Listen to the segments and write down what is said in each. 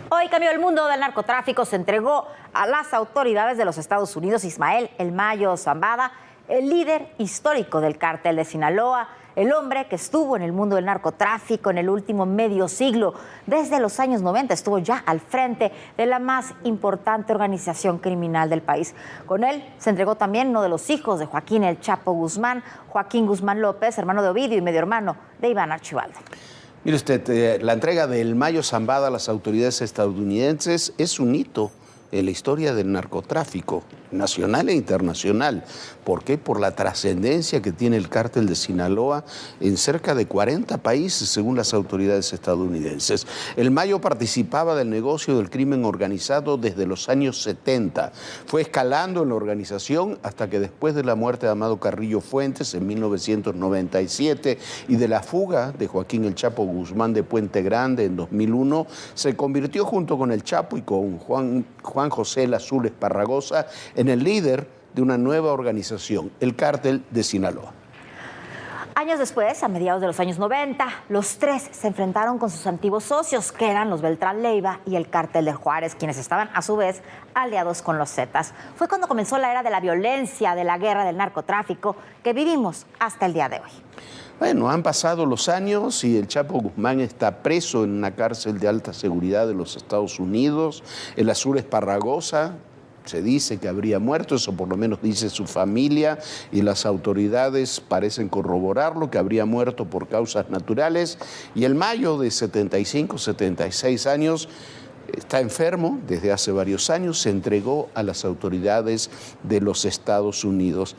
Hoy cambió el mundo del narcotráfico. Se entregó a las autoridades de los Estados Unidos Ismael El Mayo Zambada, el líder histórico del cártel de Sinaloa, el hombre que estuvo en el mundo del narcotráfico en el último medio siglo. Desde los años 90 estuvo ya al frente de la más importante organización criminal del país. Con él se entregó también uno de los hijos de Joaquín El Chapo Guzmán, Joaquín Guzmán López, hermano de Ovidio y medio hermano de Iván Archibaldo. Mire usted, la entrega del Mayo Zambada a las autoridades estadounidenses es un hito en la historia del narcotráfico nacional e internacional. ¿Por qué? Por la trascendencia que tiene el cártel de Sinaloa en cerca de 40 países, según las autoridades estadounidenses. El Mayo participaba del negocio del crimen organizado desde los años 70. Fue escalando en la organización hasta que después de la muerte de Amado Carrillo Fuentes en 1997 y de la fuga de Joaquín El Chapo Guzmán de Puente Grande en 2001, se convirtió junto con El Chapo y con Juan José El Azul Esparragosa en el líder de una nueva organización, el Cártel de Sinaloa. Años después, a mediados de los años 90, los tres se enfrentaron con sus antiguos socios, que eran los Beltrán Leiva y el Cártel de Juárez, quienes estaban a su vez aliados con los Zetas. Fue cuando comenzó la era de la violencia, de la guerra del narcotráfico, que vivimos hasta el día de hoy. Bueno, han pasado los años y el Chapo Guzmán está preso en una cárcel de alta seguridad de los Estados Unidos. El Azul Esparragosa se dice que habría muerto, eso por lo menos dice su familia, y las autoridades parecen corroborarlo, que habría muerto por causas naturales. Y el Mayo, de 75, 76 años, está enfermo desde hace varios años, se entregó a las autoridades de los Estados Unidos.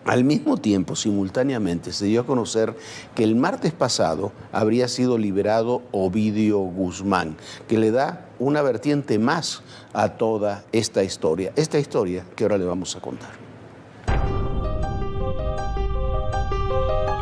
Al mismo tiempo, simultáneamente, se dio a conocer que el martes pasado habría sido liberado Ovidio Guzmán, que le da una vertiente más a toda esta historia que ahora le vamos a contar.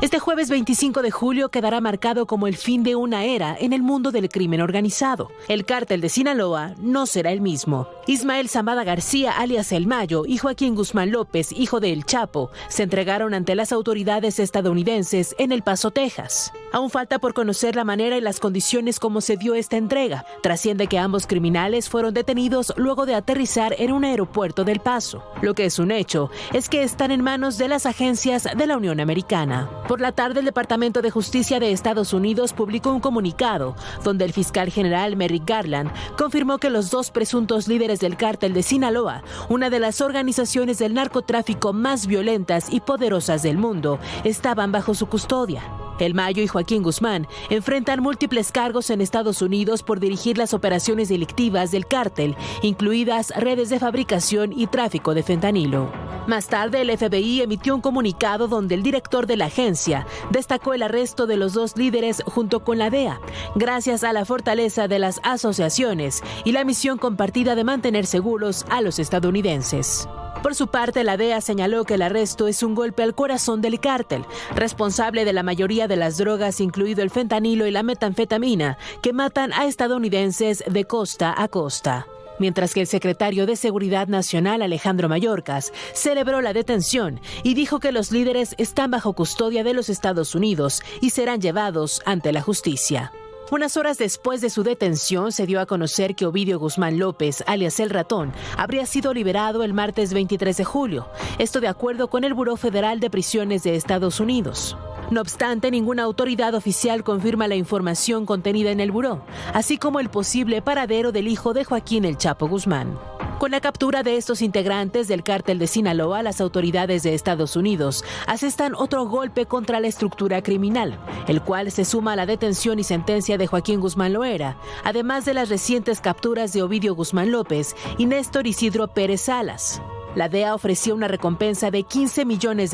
Este jueves 25 de julio quedará marcado como el fin de una era en el mundo del crimen organizado. El cártel de Sinaloa no será el mismo. Ismael Zambada García, alias El Mayo, y Joaquín Guzmán López, hijo de El Chapo, se entregaron ante las autoridades estadounidenses en El Paso, Texas. Aún falta por conocer la manera y las condiciones como se dio esta entrega. Trasciende que ambos criminales fueron detenidos luego de aterrizar en un aeropuerto del Paso. Lo que es un hecho es que están en manos de las agencias de la Unión Americana. Por la tarde, el Departamento de Justicia de Estados Unidos publicó un comunicado donde el fiscal general Merrick Garland confirmó que los dos presuntos líderes del cártel de Sinaloa, una de las organizaciones del narcotráfico más violentas y poderosas del mundo, estaban bajo su custodia. El Mayo y Joaquín Guzmán enfrentan múltiples cargos en Estados Unidos por dirigir las operaciones delictivas del cártel, incluidas redes de fabricación y tráfico de fentanilo. Más tarde, el FBI emitió un comunicado donde el director de la agencia destacó el arresto de los dos líderes junto con la DEA, gracias a la fortaleza de las asociaciones y la misión compartida de mantener seguros a los estadounidenses. Por su parte, la DEA señaló que el arresto es un golpe al corazón del cártel, responsable de la mayoría de las drogas, incluido el fentanilo y la metanfetamina, que matan a estadounidenses de costa a costa. Mientras que el secretario de Seguridad Nacional, Alejandro Mayorkas, celebró la detención y dijo que los líderes están bajo custodia de los Estados Unidos y serán llevados ante la justicia. Unas horas después de su detención, se dio a conocer que Ovidio Guzmán López, alias El Ratón, habría sido liberado el martes 23 de julio. Esto de acuerdo con el Buró Federal de Prisiones de Estados Unidos. No obstante, ninguna autoridad oficial confirma la información contenida en el buró, así como el posible paradero del hijo de Joaquín El Chapo Guzmán. Con la captura de estos integrantes del cártel de Sinaloa, las autoridades de Estados Unidos asestan otro golpe contra la estructura criminal, el cual se suma a la detención y sentencia de Joaquín Guzmán Loera, además de las recientes capturas de Ovidio Guzmán López y Néstor Isidro Pérez Salas. La DEA ofreció una recompensa de $15 millones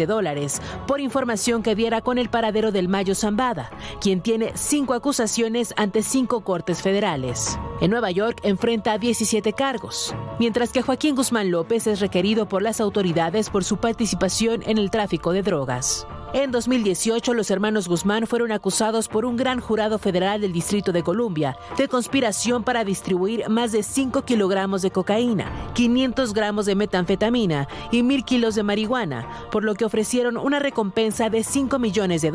por información que diera con el paradero del Mayo Zambada, quien tiene 5 acusaciones ante 5 cortes federales. En Nueva York enfrenta 17 cargos, mientras que Joaquín Guzmán López es requerido por las autoridades por su participación en el tráfico de drogas. En 2018, los hermanos Guzmán fueron acusados por un gran jurado federal del Distrito de Columbia de conspiración para distribuir más de 5 kilogramos de cocaína, 500 gramos de metanfetamina y 1,000 kilos de marihuana, por lo que ofrecieron una recompensa de $5 millones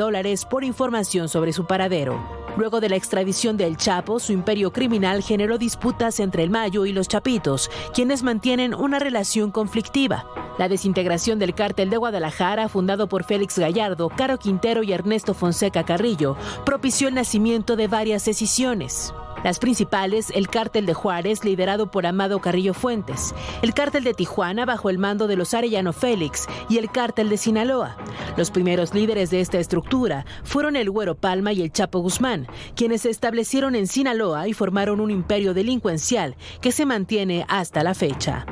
por información sobre su paradero. Luego de la extradición de El Chapo, su imperio criminal generó disputas entre el Mayo y los Chapitos, quienes mantienen una relación conflictiva. La desintegración del Cártel de Guadalajara, fundado por Félix Gallardo, Caro Quintero y Ernesto Fonseca Carrillo, propició el nacimiento de varias escisiones. Las principales, el Cártel de Juárez, liderado por Amado Carrillo Fuentes, el Cártel de Tijuana, bajo el mando de los Arellano Félix, y el Cártel de Sinaloa. Los primeros líderes de esta estructura fueron el Güero Palma y el Chapo Guzmán, quienes se establecieron en Sinaloa y formaron un imperio delincuencial que se mantiene hasta la fecha.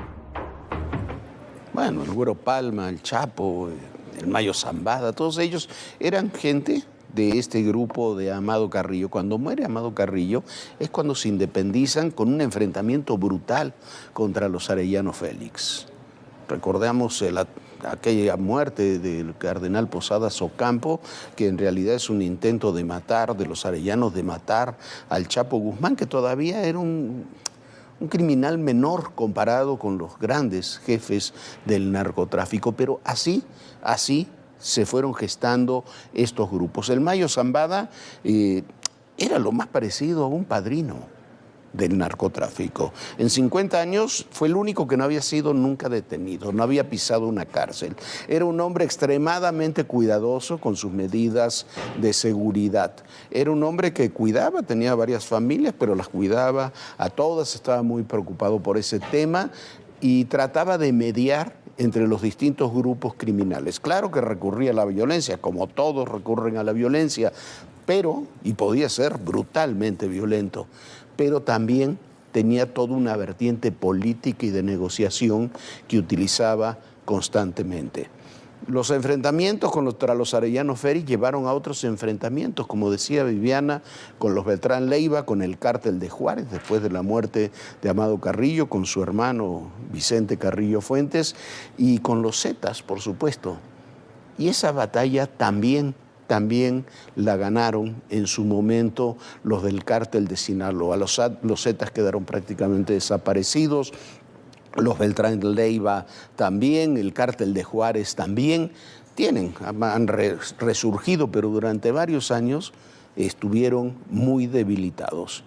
Bueno, el Güero Palma, el Chapo, el Mayo Zambada, todos ellos eran gente de este grupo de Amado Carrillo. Cuando muere Amado Carrillo es cuando se independizan con un enfrentamiento brutal contra los Arellano Félix. Recordamos aquella muerte del cardenal Posadas Ocampo, que en realidad es un intento de matar, de los arellanos, de matar al Chapo Guzmán, que todavía era un criminal menor comparado con los grandes jefes del narcotráfico, pero así se fueron gestando estos grupos. El Mayo Zambada era lo más parecido a un padrino del narcotráfico. En 50 años fue el único que no había sido nunca detenido, no había pisado una cárcel. Era un hombre extremadamente cuidadoso con sus medidas de seguridad. Era un hombre que cuidaba, tenía varias familias, pero las cuidaba a todas, estaba muy preocupado por ese tema y trataba de mediar entre los distintos grupos criminales. Claro que recurría a la violencia, como todos recurren a la violencia, pero, y podía ser brutalmente violento, pero también tenía toda una vertiente política y de negociación que utilizaba constantemente. Los enfrentamientos contra los Arellano Félix llevaron a otros enfrentamientos, como decía Viviana, con los Beltrán Leiva, con el Cártel de Juárez, después de la muerte de Amado Carrillo, con su hermano Vicente Carrillo Fuentes, y con los Zetas, por supuesto. Y esa batalla también la ganaron en su momento los del Cártel de Sinaloa. Los Zetas quedaron prácticamente desaparecidos, los Beltrán Leiva también, el Cártel de Juárez también, han resurgido, pero durante varios años estuvieron muy debilitados.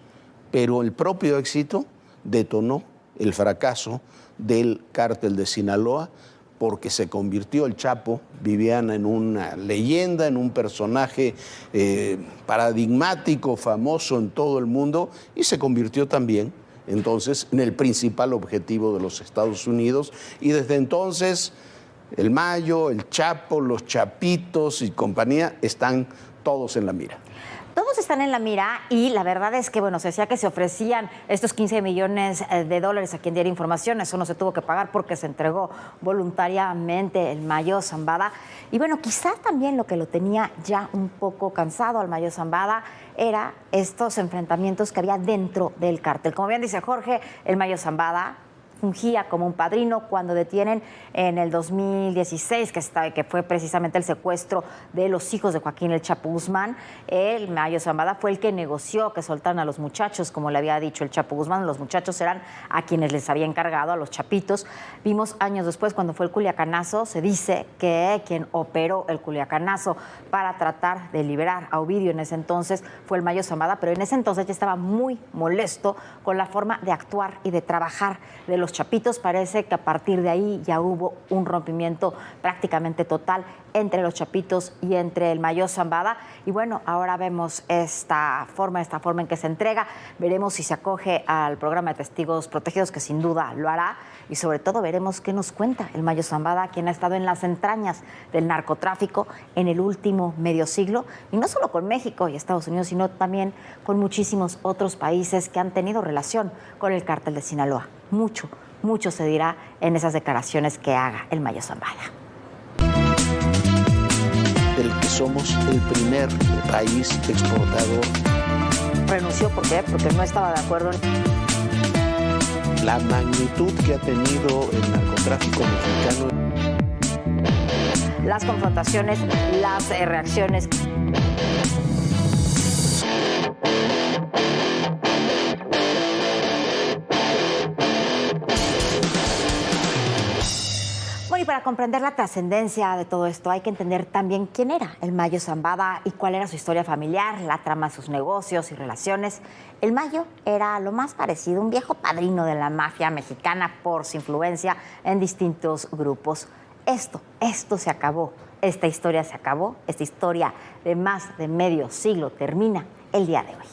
Pero el propio éxito detonó el fracaso del Cártel de Sinaloa, porque se convirtió el Chapo, Viviana, en una leyenda, en un personaje paradigmático, famoso en todo el mundo, y se convirtió también entonces en el principal objetivo de los Estados Unidos, y desde entonces el Mayo, el Chapo, los Chapitos y compañía están todos en la mira. Todos están en la mira y la verdad es que, bueno, se decía que se ofrecían estos 15 millones de dólares a quien diera información. Eso no se tuvo que pagar porque se entregó voluntariamente el Mayo Zambada. Y bueno, quizás también lo que lo tenía ya un poco cansado al Mayo Zambada era estos enfrentamientos que había dentro del cártel. Como bien dice Jorge, el Mayo Zambada fungía como un padrino cuando detienen en el 2016, que fue precisamente el secuestro de los hijos de Joaquín El Chapo Guzmán. El Mayo Zambada fue el que negoció que soltaran a los muchachos, como le había dicho el Chapo Guzmán. Los muchachos eran a quienes les había encargado, a los chapitos. Vimos años después, cuando fue el Culiacanazo, se dice que quien operó el Culiacanazo para tratar de liberar a Ovidio en ese entonces fue el Mayo Zambada, pero en ese entonces ya estaba muy molesto con la forma de actuar y de trabajar de los chapitos. Parece que a partir de ahí ya hubo un rompimiento prácticamente total entre los chapitos y entre el Mayo Zambada. Y bueno, ahora vemos esta forma en que se entrega. Veremos si se acoge al programa de testigos protegidos, que sin duda lo hará. Y sobre todo veremos qué nos cuenta el Mayo Zambada, quien ha estado en las entrañas del narcotráfico en el último medio siglo. Y no solo con México y Estados Unidos, sino también con muchísimos otros países que han tenido relación con el Cártel de Sinaloa. Mucho se dirá en esas declaraciones que haga el Mayo Zambada. Del que somos el primer país exportador. Renunció, ¿por qué? Porque no estaba de acuerdo en la magnitud que ha tenido el narcotráfico mexicano. Las confrontaciones, las reacciones. Bueno, y para para comprender la trascendencia de todo esto hay que entender también quién era el Mayo Zambada y cuál era su historia familiar, la trama de sus negocios y relaciones. El Mayo era lo más parecido a un viejo padrino de la mafia mexicana por su influencia en distintos grupos. Esto se acabó, esta historia se acabó, esta historia de más de medio siglo termina el día de hoy.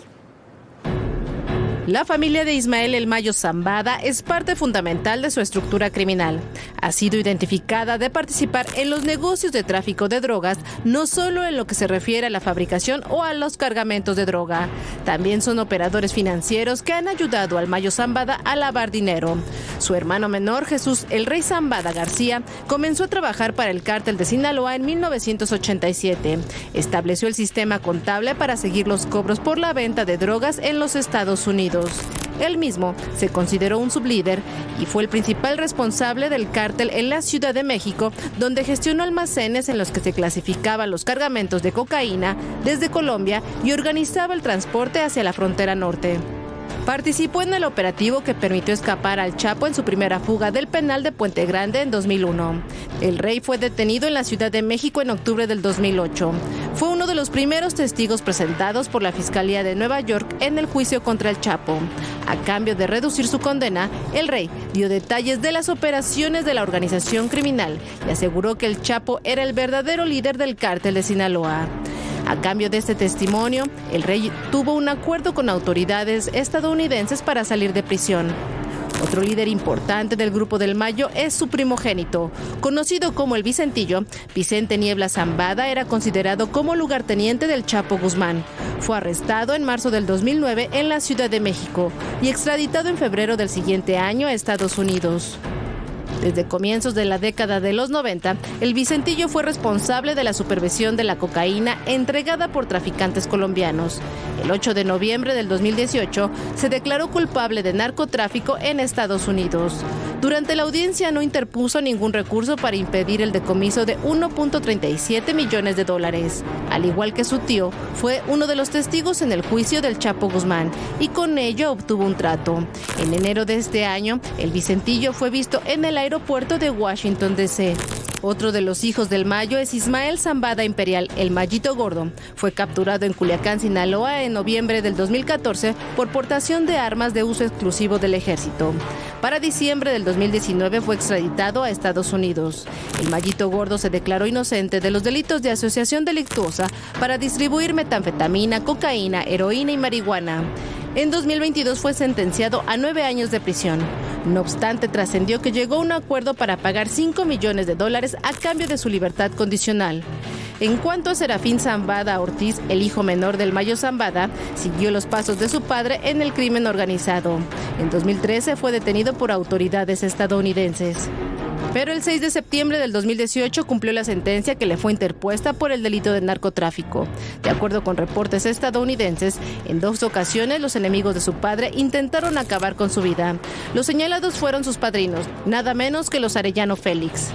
La familia de Ismael El Mayo Zambada es parte fundamental de su estructura criminal. Ha sido identificada de participar en los negocios de tráfico de drogas, no solo en lo que se refiere a la fabricación o a los cargamentos de droga. También son operadores financieros que han ayudado al Mayo Zambada a lavar dinero. Su hermano menor, Jesús El Rey Zambada García, comenzó a trabajar para el cártel de Sinaloa en 1987. Estableció el sistema contable para seguir los cobros por la venta de drogas en los Estados Unidos. Él mismo se consideró un sublíder y fue el principal responsable del cártel en la Ciudad de México, donde gestionó almacenes en los que se clasificaban los cargamentos de cocaína desde Colombia y organizaba el transporte hacia la frontera norte. Participó en el operativo que permitió escapar al Chapo en su primera fuga del penal de Puente Grande en 2001. El Rey fue detenido en la Ciudad de México en octubre del 2008. Fue uno de los primeros testigos presentados por la Fiscalía de Nueva York en el juicio contra el Chapo. A cambio de reducir su condena, el Rey dio detalles de las operaciones de la organización criminal y aseguró que el Chapo era el verdadero líder del cártel de Sinaloa. A cambio de este testimonio, el Rey tuvo un acuerdo con autoridades estadounidenses para salir de prisión. Otro líder importante del Grupo del Mayo es su primogénito. Conocido como el Vicentillo, Vicente Niebla Zambada era considerado como lugarteniente del Chapo Guzmán. Fue arrestado en marzo del 2009 en la Ciudad de México y extraditado en febrero del siguiente año a Estados Unidos. Desde comienzos de la década de los 90, el Vicentillo fue responsable de la supervisión de la cocaína entregada por traficantes colombianos. El 8 de noviembre del 2018 se declaró culpable de narcotráfico en Estados Unidos. Durante la audiencia no interpuso ningún recurso para impedir el decomiso de 1.37 millones de dólares. Al igual que su tío, fue uno de los testigos en el juicio del Chapo Guzmán y con ello obtuvo un trato. En enero de este año, el Vicentillo fue visto en el aeropuerto de Washington, D.C. Otro de los hijos del Mayo es Ismael Zambada Imperial, el Mayito Gordo. Fue capturado en Culiacán, Sinaloa, en noviembre del 2014 por portación de armas de uso exclusivo del ejército. Para diciembre del 2019 fue extraditado a Estados Unidos. El Mayito Gordo se declaró inocente de los delitos de asociación delictuosa para distribuir metanfetamina, cocaína, heroína y marihuana. En 2022 fue sentenciado a 9 años de prisión. No obstante, trascendió que llegó a un acuerdo para pagar $5 millones a cambio de su libertad condicional. En cuanto a Serafín Zambada Ortiz, el hijo menor del Mayo Zambada, siguió los pasos de su padre en el crimen organizado. En 2013 fue detenido por autoridades estadounidenses. Pero el 6 de septiembre del 2018 cumplió la sentencia que le fue interpuesta por el delito de narcotráfico. De acuerdo con reportes estadounidenses, en 2 ocasiones los enemigos de su padre intentaron acabar con su vida. Los señalados fueron sus padrinos, nada menos que los Arellano Félix.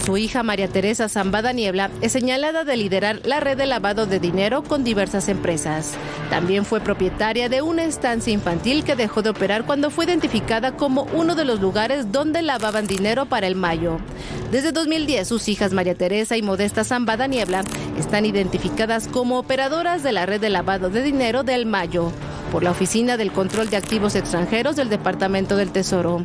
Su hija María Teresa Zambada Niebla es señalada de liderar la red de lavado de dinero con diversas empresas. También fue propietaria de una estancia infantil que dejó de operar cuando fue identificada como uno de los lugares donde lavaban dinero para el Mayo. Desde 2010, sus hijas María Teresa y Modesta Zambada Niebla están identificadas como operadoras de la red de lavado de dinero del Mayo por la Oficina del Control de Activos Extranjeros del Departamento del Tesoro.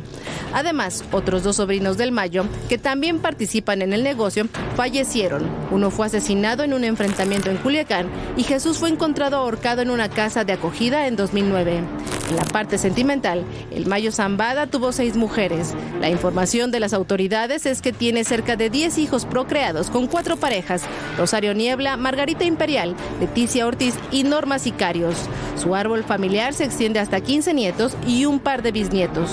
Además, otros 2 sobrinos del Mayo, que también participan en el negocio, fallecieron. Uno fue asesinado en un enfrentamiento en Culiacán y Jesús fue encontrado ahorcado en una casa de acogida en 2009. En la parte sentimental, el Mayo Zambada tuvo 6 mujeres. La información de las autoridades es que tiene cerca de 10 hijos procreados con 4 parejas: Rosario Niebla, Margarita Imperial, Leticia Ortiz y Norma Sicarios. Su árbol familiar se extiende hasta 15 nietos y un par de bisnietos.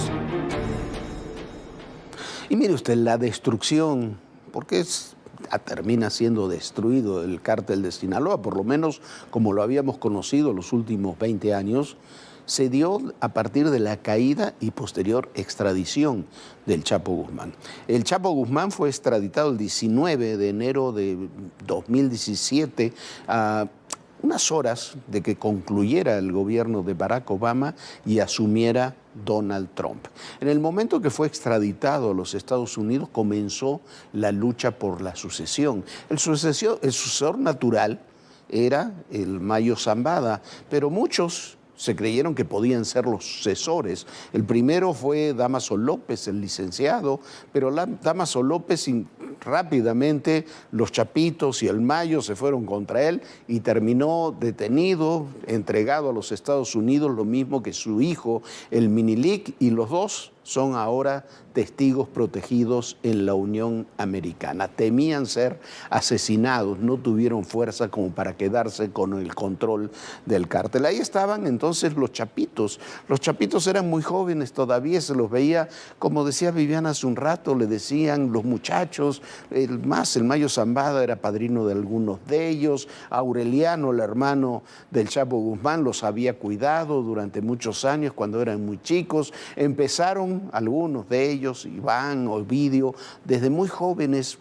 Y mire usted, la destrucción, porque termina siendo destruido el cártel de Sinaloa, por lo menos como lo habíamos conocido los últimos 20 años, se dio a partir de la caída y posterior extradición del Chapo Guzmán. El Chapo Guzmán fue extraditado el 19 de enero de 2017 unas horas de que concluyera el gobierno de Barack Obama y asumiera Donald Trump. En el momento que fue extraditado a los Estados Unidos, comenzó la lucha por la sucesión. El sucesor natural era el Mayo Zambada, pero muchos se creyeron que podían ser los sucesores. El primero fue Dámaso López, el licenciado, pero Dámaso López rápidamente los Chapitos y el Mayo se fueron contra él y terminó detenido, entregado a los Estados Unidos, lo mismo que su hijo, el Minilic, y los dos son ahora testigos protegidos en la Unión Americana. Temían ser asesinados, no tuvieron fuerza como para quedarse con el control del cártel. Ahí estaban entonces los Chapitos. Los Chapitos eran muy jóvenes todavía, se los veía, como decía Viviana hace un rato, le decían los muchachos, el Mayo Zambada era padrino de algunos de ellos, Aureliano, el hermano del Chapo Guzmán, los había cuidado durante muchos años cuando eran muy chicos. Empezaron algunos de ellos, Iván, Ovidio, desde muy jóvenes,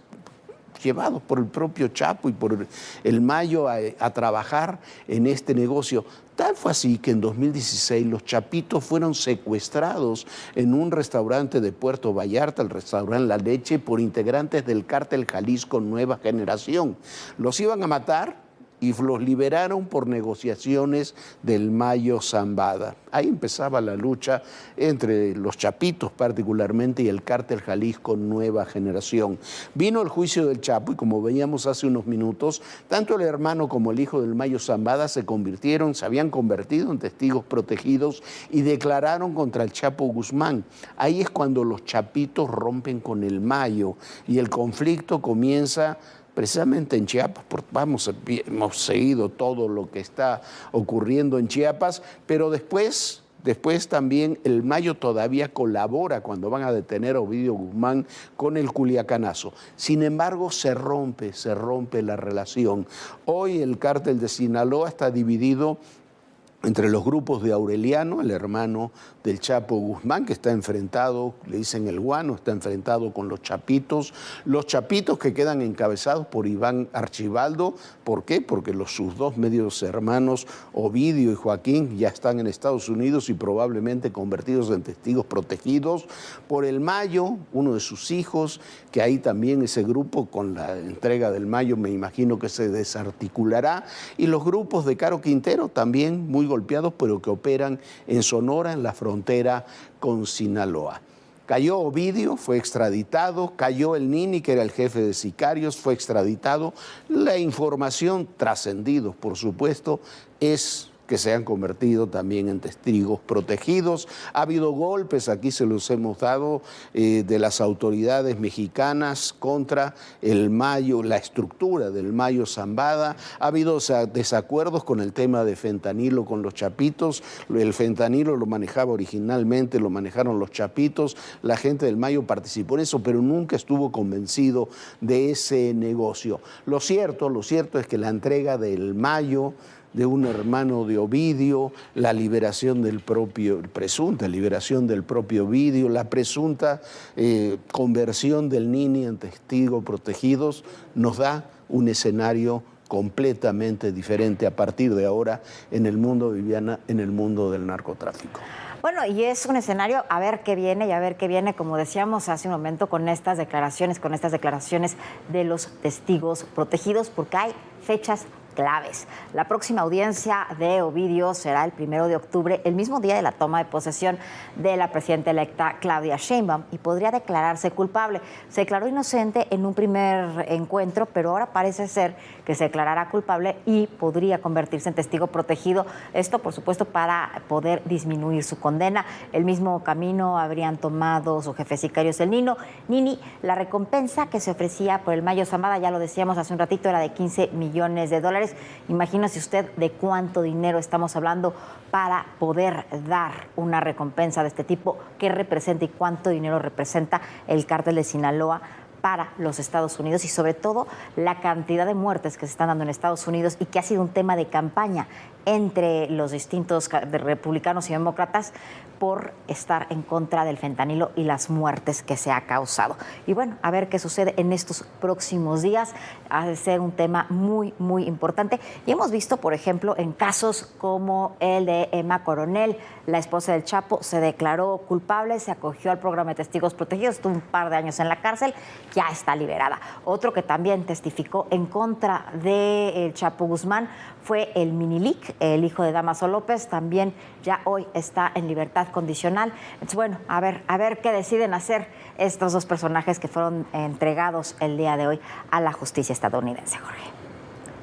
llevados por el propio Chapo y por el Mayo a trabajar en este negocio. Tal fue así que en 2016 los Chapitos fueron secuestrados en un restaurante de Puerto Vallarta, el restaurante La Leche, por integrantes del cártel Jalisco Nueva Generación. Los iban a matar y los liberaron por negociaciones del Mayo Zambada. Ahí empezaba la lucha entre los Chapitos particularmente y el cártel Jalisco Nueva Generación. Vino el juicio del Chapo y como veíamos hace unos minutos, tanto el hermano como el hijo del Mayo Zambada se habían convertido en testigos protegidos y declararon contra el Chapo Guzmán. Ahí es cuando los Chapitos rompen con el Mayo y el conflicto comienza precisamente en Chiapas, porque hemos seguido todo lo que está ocurriendo en Chiapas, pero después también el Mayo todavía colabora cuando van a detener a Ovidio Guzmán con el Culiacanazo. Sin embargo, se rompe la relación. Hoy el cártel de Sinaloa está dividido entre los grupos de Aureliano, el hermano del Chapo Guzmán, que está enfrentado, le dicen el Guano, está enfrentado con los Chapitos que quedan encabezados por Iván Archibaldo. ¿Por qué? Porque sus dos medios hermanos, Ovidio y Joaquín, ya están en Estados Unidos y probablemente convertidos en testigos protegidos. Por el Mayo, uno de sus hijos, que ahí también ese grupo, con la entrega del Mayo, me imagino que se desarticulará. Y los grupos de Caro Quintero también muy golpeados, pero que operan en Sonora, en la frontera con Sinaloa. Cayó Ovidio, fue extraditado, cayó el Nini, que era el jefe de sicarios, fue extraditado. La información, trascendidos por supuesto, es que se han convertido también en testigos protegidos. Ha habido golpes, aquí se los hemos dado, de las autoridades mexicanas contra el Mayo, la estructura del Mayo Zambada. Ha habido desacuerdos con el tema de fentanilo con los Chapitos. El fentanilo lo manejaba originalmente, lo manejaron los Chapitos. La gente del Mayo participó en eso, pero nunca estuvo convencido de ese negocio. Lo cierto es que la entrega del Mayo, de un hermano de Ovidio, la liberación presunta liberación del propio Ovidio, la presunta conversión del Nini en testigos protegidos, nos da un escenario completamente diferente a partir de ahora en el mundo, Viviana, en el mundo del narcotráfico. Bueno, y es un escenario a ver qué viene, como decíamos hace un momento, con estas declaraciones de los testigos protegidos, porque hay fechas claves. La próxima audiencia de Ovidio será el 1 de octubre, el mismo día de la toma de posesión de la presidenta electa Claudia Sheinbaum, y podría declararse culpable. Se declaró inocente en un primer encuentro, pero ahora parece ser que se declarará culpable y podría convertirse en testigo protegido. Esto, por supuesto, para poder disminuir su condena. El mismo camino habrían tomado sus jefes sicarios el Nini. La recompensa que se ofrecía por el Mayo Zambada, ya lo decíamos hace un ratito, era de $15 millones. Imagínese usted de cuánto dinero estamos hablando para poder dar una recompensa de este tipo, qué representa y cuánto dinero representa el cártel de Sinaloa para los Estados Unidos, y sobre todo la cantidad de muertes que se están dando en Estados Unidos y que ha sido un tema de campaña entre los distintos republicanos y demócratas por estar en contra del fentanilo y las muertes que se ha causado. Y bueno, a ver qué sucede en estos próximos días. Ha de ser un tema muy, muy importante. Y hemos visto, por ejemplo, en casos como el de Emma Coronel, la esposa del Chapo, se declaró culpable, se acogió al programa de testigos protegidos, estuvo un par de años en la cárcel, ya está liberada. Otro que también testificó en contra del Chapo Guzmán fue el Minilic, el hijo de Damaso López, también ya hoy está en libertad condicional. Entonces, bueno, a ver qué deciden hacer estos dos personajes que fueron entregados el día de hoy a la justicia estadounidense, Jorge.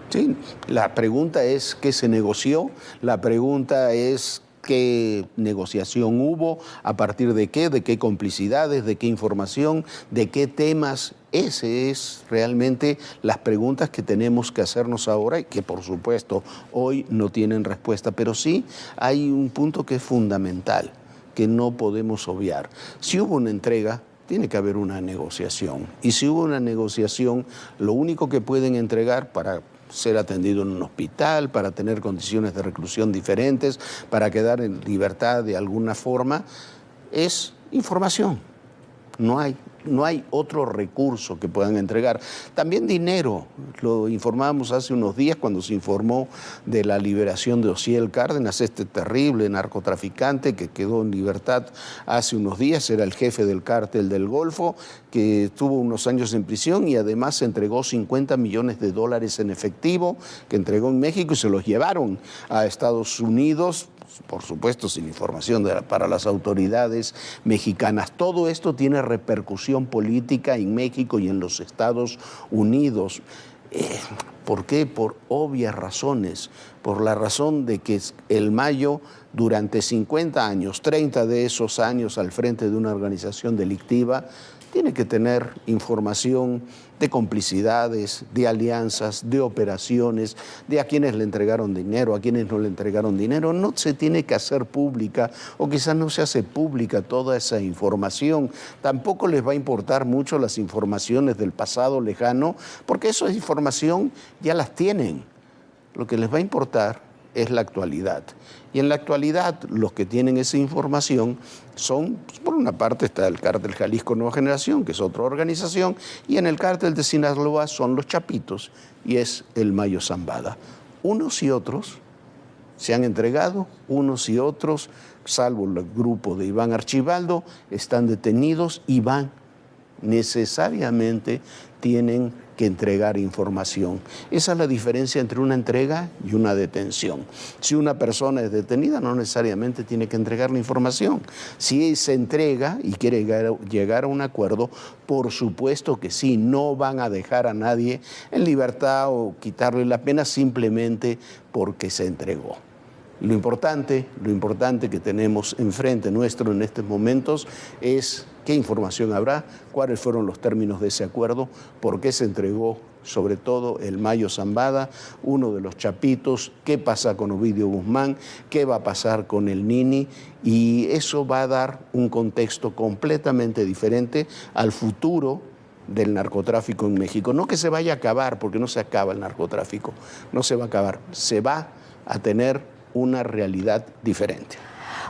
Sí, la pregunta es qué se negoció, la pregunta es qué negociación hubo, a partir de qué complicidades, de qué información, de qué temas. Ese es realmente las preguntas que tenemos que hacernos ahora y que por supuesto hoy no tienen respuesta, pero sí hay un punto que es fundamental, que no podemos obviar. Si hubo una entrega, tiene que haber una negociación. Y si hubo una negociación, lo único que pueden entregar para ser atendido en un hospital, para tener condiciones de reclusión diferentes, para quedar en libertad de alguna forma, es información. No hay otro recurso que puedan entregar. También dinero. Lo informamos hace unos días cuando se informó de la liberación de Osiel Cárdenas, este terrible narcotraficante que quedó en libertad hace unos días. Era el jefe del cártel del Golfo, que estuvo unos años en prisión y además entregó $50 millones en efectivo, que entregó en México y se los llevaron a Estados Unidos, por supuesto sin información para las autoridades mexicanas. Todo esto tiene repercusión política en México y en los Estados Unidos. ¿Por qué? Por obvias razones. Por la razón de que el Mayo, durante 50 años, 30 de esos años al frente de una organización delictiva, tiene que tener información de complicidades, de alianzas, de operaciones, de a quienes le entregaron dinero, a quienes no le entregaron dinero. No se tiene que hacer pública, o quizás no se hace pública toda esa información. Tampoco les va a importar mucho las informaciones del pasado lejano, porque esa información ya las tienen. Lo que les va a importar es la actualidad. Y en la actualidad los que tienen esa información son, por una parte está el Cártel Jalisco Nueva Generación, que es otra organización, y en el Cártel de Sinaloa son los Chapitos y es el Mayo Zambada. Unos y otros se han entregado, unos y otros, salvo el grupo de Iván Archibaldo, están detenidos y necesariamente tienen que entregar información. Esa es la diferencia entre una entrega y una detención. Si una persona es detenida, no necesariamente tiene que entregar la información. Si se entrega y quiere llegar a un acuerdo, por supuesto que sí, no van a dejar a nadie en libertad o quitarle la pena simplemente porque se entregó. Lo importante que tenemos enfrente nuestro en estos momentos es qué información habrá, cuáles fueron los términos de ese acuerdo, por qué se entregó sobre todo el Mayo Zambada, uno de los Chapitos, qué pasa con Ovidio Guzmán, qué va a pasar con el Nini, y eso va a dar un contexto completamente diferente al futuro del narcotráfico en México. No que se vaya a acabar, porque no se acaba el narcotráfico, no se va a acabar, se va a tener una realidad diferente.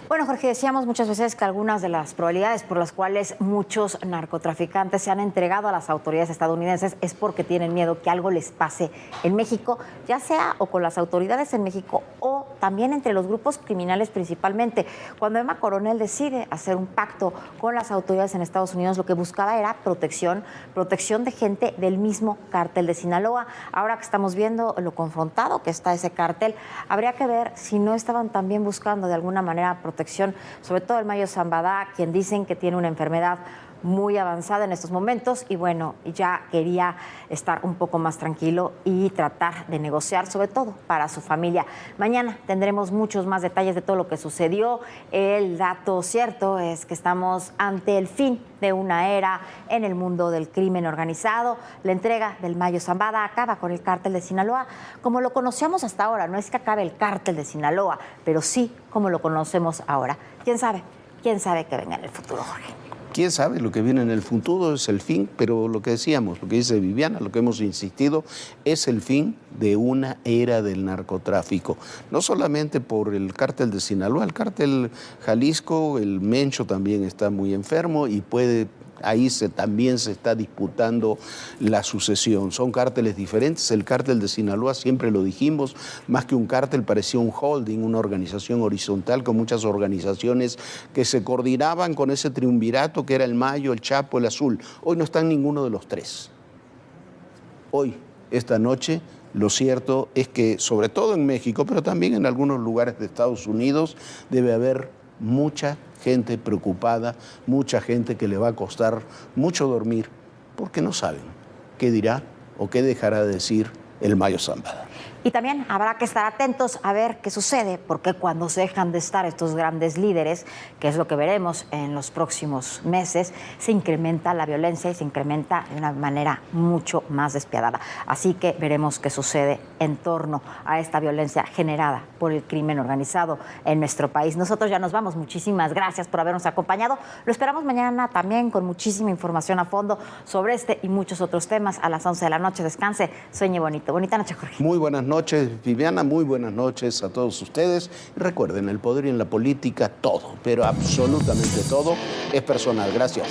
Bueno, Jorge, decíamos muchas veces que algunas de las probabilidades por las cuales muchos narcotraficantes se han entregado a las autoridades estadounidenses es porque tienen miedo que algo les pase en México, ya sea o con las autoridades en México o también entre los grupos criminales principalmente. Cuando Emma Coronel decide hacer un pacto con las autoridades en Estados Unidos, lo que buscaba era protección de gente del mismo cártel de Sinaloa. Ahora que estamos viendo lo confrontado que está ese cártel, habría que ver si no estaban también buscando de alguna manera protección, sobre todo el Mayo Zambada, quien dicen que tiene una enfermedad muy avanzada en estos momentos y bueno, ya quería estar un poco más tranquilo y tratar de negociar, sobre todo para su familia. Mañana tendremos muchos más detalles de todo lo que sucedió. El dato cierto es que estamos ante el fin de una era en el mundo del crimen organizado. La entrega del Mayo Zambada acaba con el cártel de Sinaloa como lo conocíamos hasta ahora. No es que acabe el cártel de Sinaloa, pero sí como lo conocemos ahora. ¿Quién sabe? ¿Quién sabe qué venga en el futuro, Jorge? quién sabe lo que viene en el futuro, es el fin, pero lo que decíamos, lo que dice Viviana, lo que hemos insistido, es el fin de una era del narcotráfico. No solamente por el cártel de Sinaloa, el cártel Jalisco, el Mencho también está muy enfermo y ahí también se está disputando la sucesión. Son cárteles diferentes. El cártel de Sinaloa, siempre lo dijimos, más que un cártel parecía un holding, una organización horizontal con muchas organizaciones que se coordinaban con ese triunvirato que era el Mayo, el Chapo, el Azul. Hoy no están ninguno de los tres. Hoy, esta noche, lo cierto es que, sobre todo en México, pero también en algunos lugares de Estados Unidos, debe haber mucha gente preocupada, mucha gente que le va a costar mucho dormir, porque no saben qué dirá o qué dejará de decir el Mayo Zambada. Y también habrá que estar atentos a ver qué sucede, porque cuando se dejan de estar estos grandes líderes, que es lo que veremos en los próximos meses, se incrementa la violencia y se incrementa de una manera mucho más despiadada. Así que veremos qué sucede en torno a esta violencia generada por el crimen organizado en nuestro país. Nosotros ya nos vamos. Muchísimas gracias por habernos acompañado. Lo esperamos mañana también con muchísima información a fondo sobre este y muchos otros temas a las 11 de la noche. Descanse, sueñe bonito. Bonita noche, Jorge. Muy buenas noches, Viviana, muy buenas noches a todos ustedes. Recuerden, el poder y en la política, todo, pero absolutamente todo, es personal. Gracias.